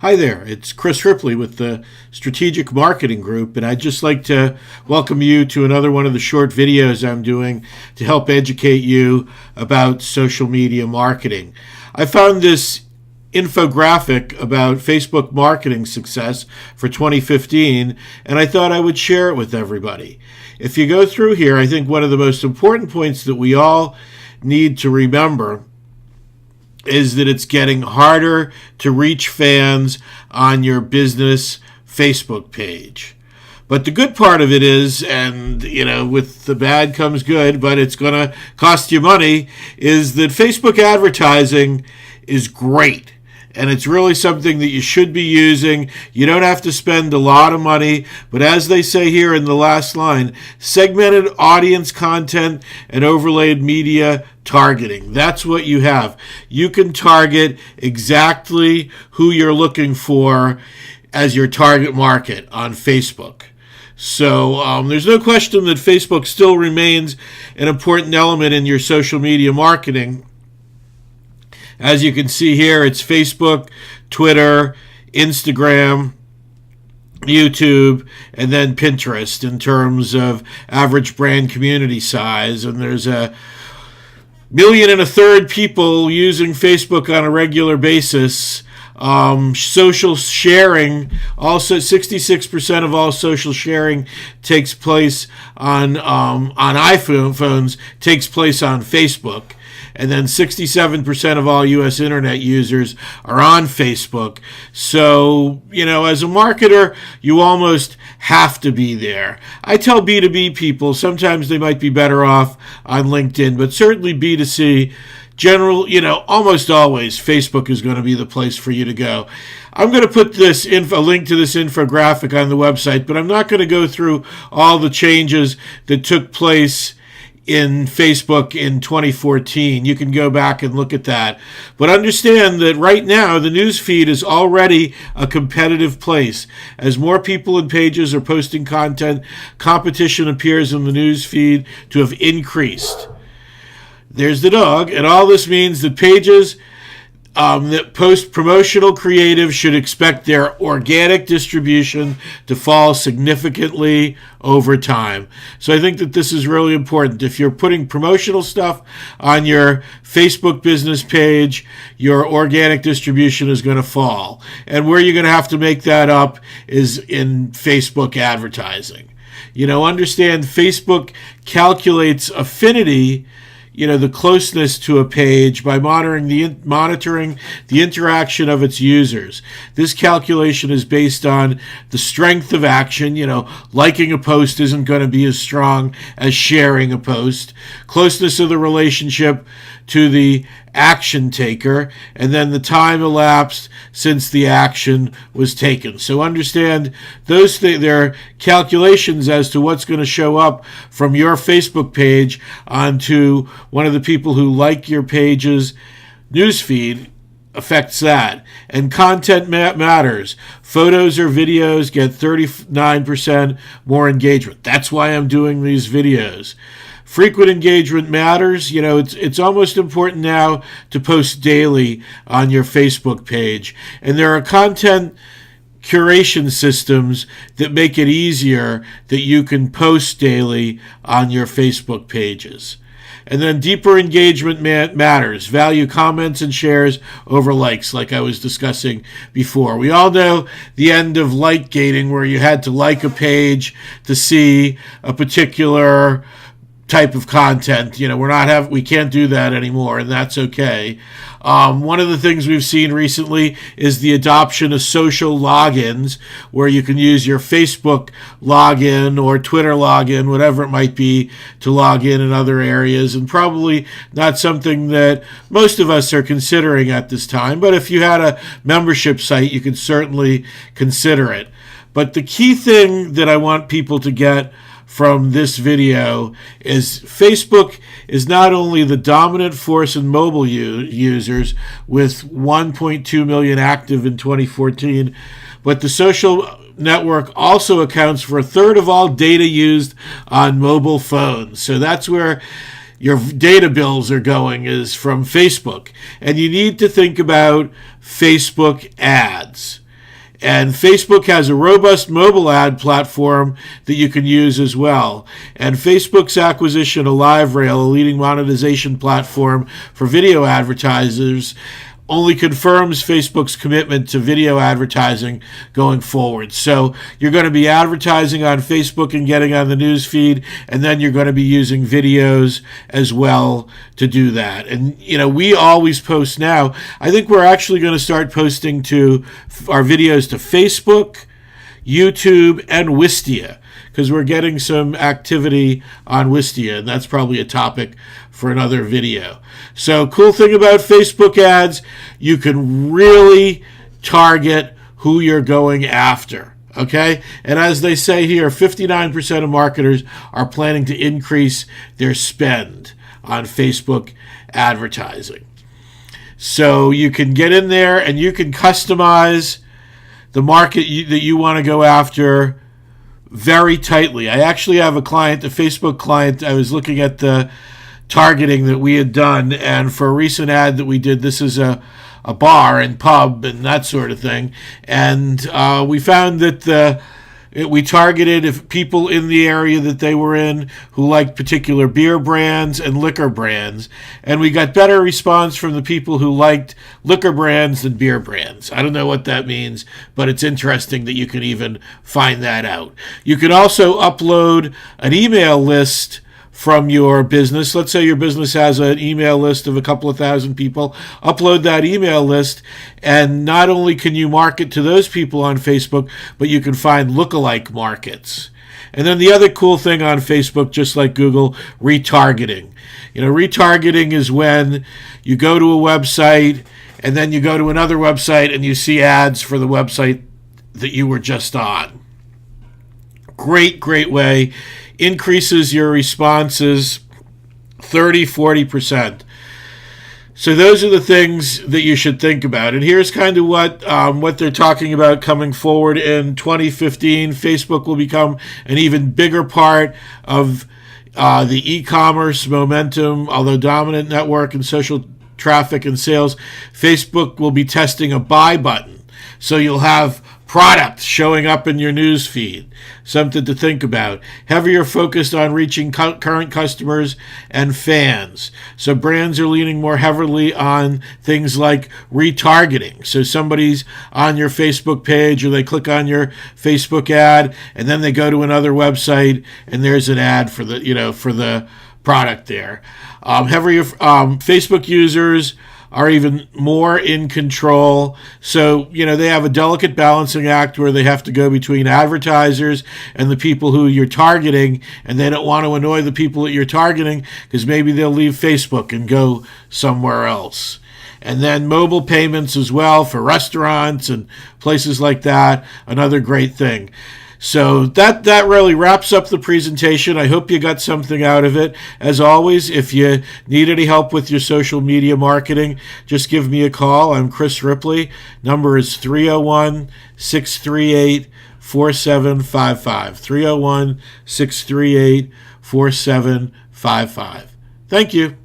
Hi there, it's Chris Ripley with the Strategic Marketing Group, and I'd just like to welcome you to another one of the short videos I'm doing to help educate you about social media marketing. I found this infographic about Facebook marketing success for 2015, and I thought I would share it with everybody. If you go through here, I think one of the most important points that we all need to remember is that it's getting harder to reach fans on your business Facebook page. But the good part of it is, and with the bad comes good, but it's going to cost you money, is that Facebook advertising is great. And it's really something that you should be using. You don't have to spend a lot of money. But as they say here in the last line, segmented audience content and overlaid media targeting. That's what you have. You can target exactly who you're looking for as your target market on Facebook. So there's no question that Facebook still remains an important element in your social media marketing. As you can see here, it's Facebook, Twitter, Instagram, YouTube, and then Pinterest in terms of average brand community size. And there's 1.3 million people using Facebook on a regular basis. Social sharing, also 66% of all social sharing takes place on iPhones, takes place on Facebook. And then 67% of all U.S. internet users are on Facebook. So, as a marketer, you almost have to be there. I tell B2B people sometimes they might be better off on LinkedIn, but certainly B2C, almost always Facebook is going to be the place for you to go. I'm going to put a link to this infographic on the website, but I'm not going to go through all the changes that took place in Facebook in 2014. You can go back and look at that. But understand that right now, the news feed is already a competitive place. As more people and pages are posting content, competition appears in the news feed to have increased. There's the dog, and all this means that pages that post promotional creative should expect their organic distribution to fall significantly over time. So I think that this is really important. If you're putting promotional stuff on your Facebook business page, your organic distribution is going to fall. And where you're going to have to make that up is in Facebook advertising. Understand Facebook calculates affinity, the closeness to a page by monitoring the interaction of its users. This calculation is based on the strength of action. Liking a post isn't going to be as strong as sharing a post. Closeness of the relationship to the action taker, and then the time elapsed since the action was taken. So understand those there are calculations as to what's going to show up from your Facebook page onto one of the people who like your page's newsfeed. Affects that. And content matters. Photos or videos get 39% more engagement. That's why I'm doing these videos. Frequent engagement matters. It's almost important now to post daily on your Facebook page. And there are content curation systems that make it easier that you can post daily on your Facebook pages. And then deeper engagement matters. Value comments and shares over likes, like I was discussing before. We all know the end of like gating, where you had to like a page to see a particular type of content. We can't do that anymore, and that's okay. One of the things we've seen recently is the adoption of social logins, where you can use your Facebook login or Twitter login, whatever it might be, to log in other areas, and probably not something that most of us are considering at this time. But if you had a membership site, you could certainly consider it. But the key thing that I want people to get from this video is Facebook is not only the dominant force in mobile users with 1.2 million active in 2014, but the social network also accounts for 1/3 of all data used on mobile phones. So that's where your data bills are going, is from Facebook. And you need to think about Facebook ads. And Facebook has a robust mobile ad platform that you can use as well. And Facebook's acquisition of LiveRail, a leading monetization platform for video advertisers, only confirms Facebook's commitment to video advertising going forward. So you're going to be advertising on Facebook and getting on the news feed, and then you're going to be using videos as well to do that. And, we always post now. I think we're actually going to start posting to our videos to Facebook, YouTube, and Wistia, because we're getting some activity on Wistia, and that's probably a topic for another video. So, cool thing about Facebook ads, you can really target who you're going after, okay? And as they say here, 59% of marketers are planning to increase their spend on Facebook advertising. So you can get in there and you can customize the market that you want to go after very tightly. I actually have a client, a Facebook client. I was looking at the targeting that we had done, and for a recent ad that we did, this is a bar and pub and that sort of thing, and we found that we targeted people in the area that they were in who liked particular beer brands and liquor brands, and we got better response from the people who liked liquor brands than beer brands. I don't know what that means, but it's interesting that you can even find that out. You can also upload an email list from your business. Let's say your business has an email list of a couple of thousand people. Upload that email list, and not only can you market to those people on Facebook, but you can find lookalike markets. And then the other cool thing on Facebook, just like Google, retargeting. Retargeting is when you go to a website and then you go to another website and you see ads for the website that you were just on. Great way. Increases your responses 30-40%. So those are the things that you should think about. And here's kind of what they're talking about coming forward in 2015. Facebook will become an even bigger part of the e-commerce momentum. Although dominant network and social traffic and sales, Facebook will be testing a buy button. So you'll have product showing up in your news feed. Something to think about. Heavier focused on reaching current customers and fans. So brands are leaning more heavily on things like retargeting. So somebody's on your Facebook page, or they click on your Facebook ad, and then they go to another website and there's an ad for the product there. Facebook users are even more in control. So, they have a delicate balancing act where they have to go between advertisers and the people who you're targeting, and they don't want to annoy the people that you're targeting because maybe they'll leave Facebook and go somewhere else. And then mobile payments as well for restaurants and places like that, another great thing. So that really wraps up the presentation. I hope you got something out of it. As always, if you need any help with your social media marketing, just give me a call. I'm Chris Ripley. Number is 301-638-4755. 301-638-4755. Thank you.